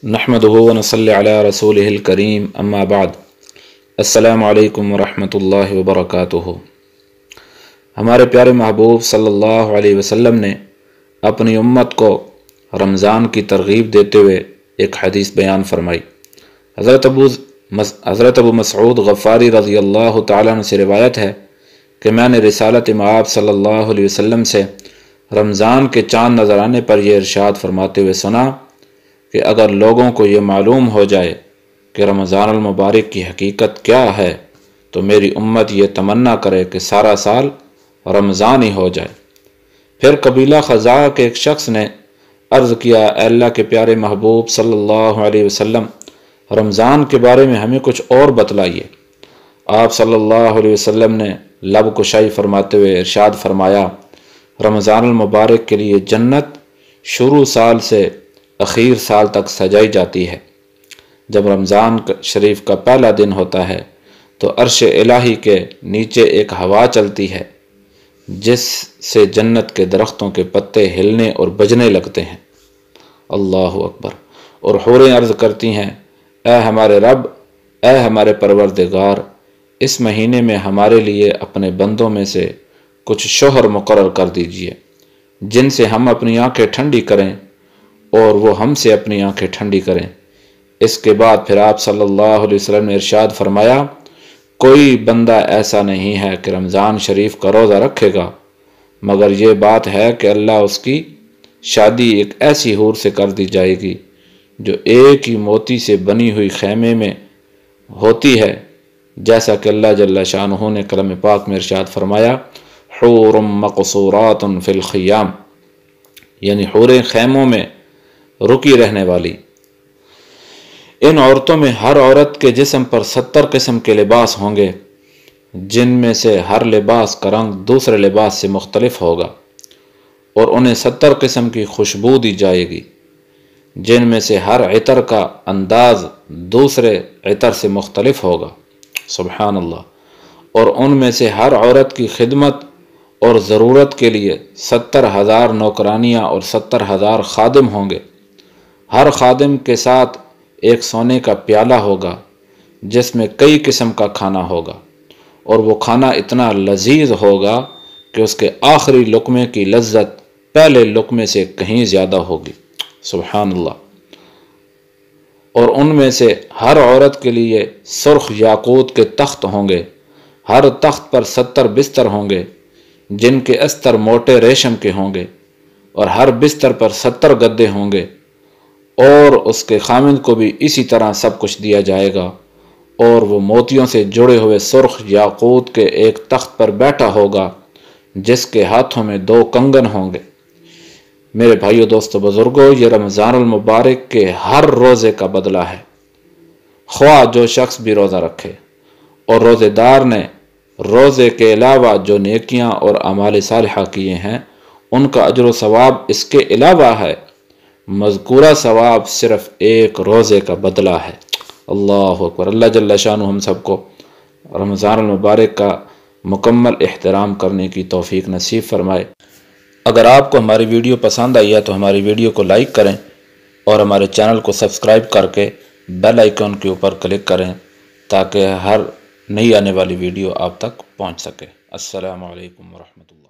नहमदुहु व नसल्ली अला रसूलिहिल करीम अम्मा बाद। अस्सलामु अलैकुम व रहमतुल्लाहि व बरकातुहु। हमारे प्यारे महबूब सल्लल्लाहु अलैहि वसल्लम ने अपनी उम्मत को रमज़ान की तरगीब देते हुए एक हदीस बयान फरमाई। हज़रत अबू मसऊद गफ़ारी रज़ी अल्लाह तआला अन्हु से रिवायत है कि मैंने रिसालत मआब सल्लल्लाहु अलैहि वसल्लम से रमज़ान के चाँद नज़र आने पर यह इरशाद फरमाते हुए सुना कि अगर लोगों को ये मालूम हो जाए कि रमज़ानुल मुबारक की हकीकत क्या है तो मेरी उम्मत ये तमन्ना करे कि सारा साल रमज़ान ही हो जाए। फिर कबीला ख़ज़ा के एक शख्स ने अर्ज़ किया, अल्लाह के प्यारे महबूब सल्लल्लाहु अलैहि वसल्लम, रमज़ान के बारे में हमें कुछ और बतलाइए। आप सल्लल्लाहु अलैहि वसल्लम ने लब कुशाई फरमाते हुए इरशाद फरमाया, रमज़ानुल मुबारक के लिए जन्नत शुरू साल से आखिर साल तक सजाई जाती है। जब रमज़ान शरीफ का पहला दिन होता है तो अर्श इलाही के नीचे एक हवा चलती है जिससे जन्नत के दरख्तों के पत्ते हिलने और बजने लगते हैं। अल्लाहु अकबर। और हूरें अर्ज़ करती हैं, ऐ हमारे रब, ऐ हमारे परवरदिगार, इस महीने में हमारे लिए अपने बंदों में से कुछ शोहर मुकर्रर कर दीजिए जिनसे हम अपनी आंखें ठंडी करें और वो हमसे अपनी आंखें ठंडी करें। इसके बाद फिर आप सल्लल्लाहु अलैहि वसल्लम ने इरशाद फरमाया, कोई बंदा ऐसा नहीं है कि रमज़ान शरीफ का रोज़ा रखेगा मगर ये बात है कि अल्लाह उसकी शादी एक ऐसी हूर से कर दी जाएगी जो एक ही मोती से बनी हुई खैमे में होती है, जैसा कि अल्लाह जल्ल शानुहु ने कलम पाक में इरशाद फरमाया, हूरुम मक़सूरातुन फ़िल ख़ियाम, यानी हूरें खैमों में रुकी रहने वाली। इन औरतों में हर औरत के जिस्म पर 70 किस्म के लिबास होंगे जिनमें से हर लिबास का रंग दूसरे लिबास से मुख्तलिफ होगा और उन्हें 70 किस्म की खुशबू दी जाएगी जिनमें से हर इतर का अंदाज दूसरे इतर से मुख्तलिफ होगा। सुबहान अल्लाह। और उनमें से हर औरत की खिदमत और ज़रूरत के लिए 70,000 नौकरानियाँ और 70,000 खादिम होंगे। हर खादिम के साथ एक सोने का प्याला होगा जिसमें कई किस्म का खाना होगा और वो खाना इतना लजीज होगा कि उसके आखिरी लुक़मे की लज्जत पहले लुक़मे से कहीं ज़्यादा होगी। सुबहान अल्लाह। और उनमें से हर औरत के लिए सुर्ख याकूत के तख्त होंगे। हर तख्त पर 70 बिस्तर होंगे जिनके अस्तर मोटे रेशम के होंगे और हर बिस्तर पर 70 गद्दे होंगे और उसके खामिद को भी इसी तरह सब कुछ दिया जाएगा और वो मोतियों से जुड़े हुए सुर्ख याकूत के एक तख्त पर बैठा होगा जिसके हाथों में 2 कंगन होंगे। मेरे भाइयों, दोस्तों, बुजुर्गों, ये रमज़ानुल मुबारक के हर रोज़े का बदला है। ख्वाह जो शख्स भी रोज़ा रखे और रोज़ेदार ने रोज़े के अलावा जो नेकियां और अमाल सालिहा किए हैं उनका अजर व सवाब इसके अलावा है। मज़कूरा सवाब सिर्फ एक रोज़े का बदला है। अल्लाहु अकबर। अल्लाह जल्ल शानु हम सबको रमज़ानुल मुबारक का मुकम्मल एहतराम करने की तौफीक नसीब फरमाए। अगर आपको हमारी वीडियो पसंद आई है तो हमारी वीडियो को लाइक करें और हमारे चैनल को सब्सक्राइब करके बेल आइकन के ऊपर क्लिक करें ताकि हर नई आने वाली वीडियो आप तक पहुंच सके। अस्सलामु अलैकुम व रहमतुल्लाह।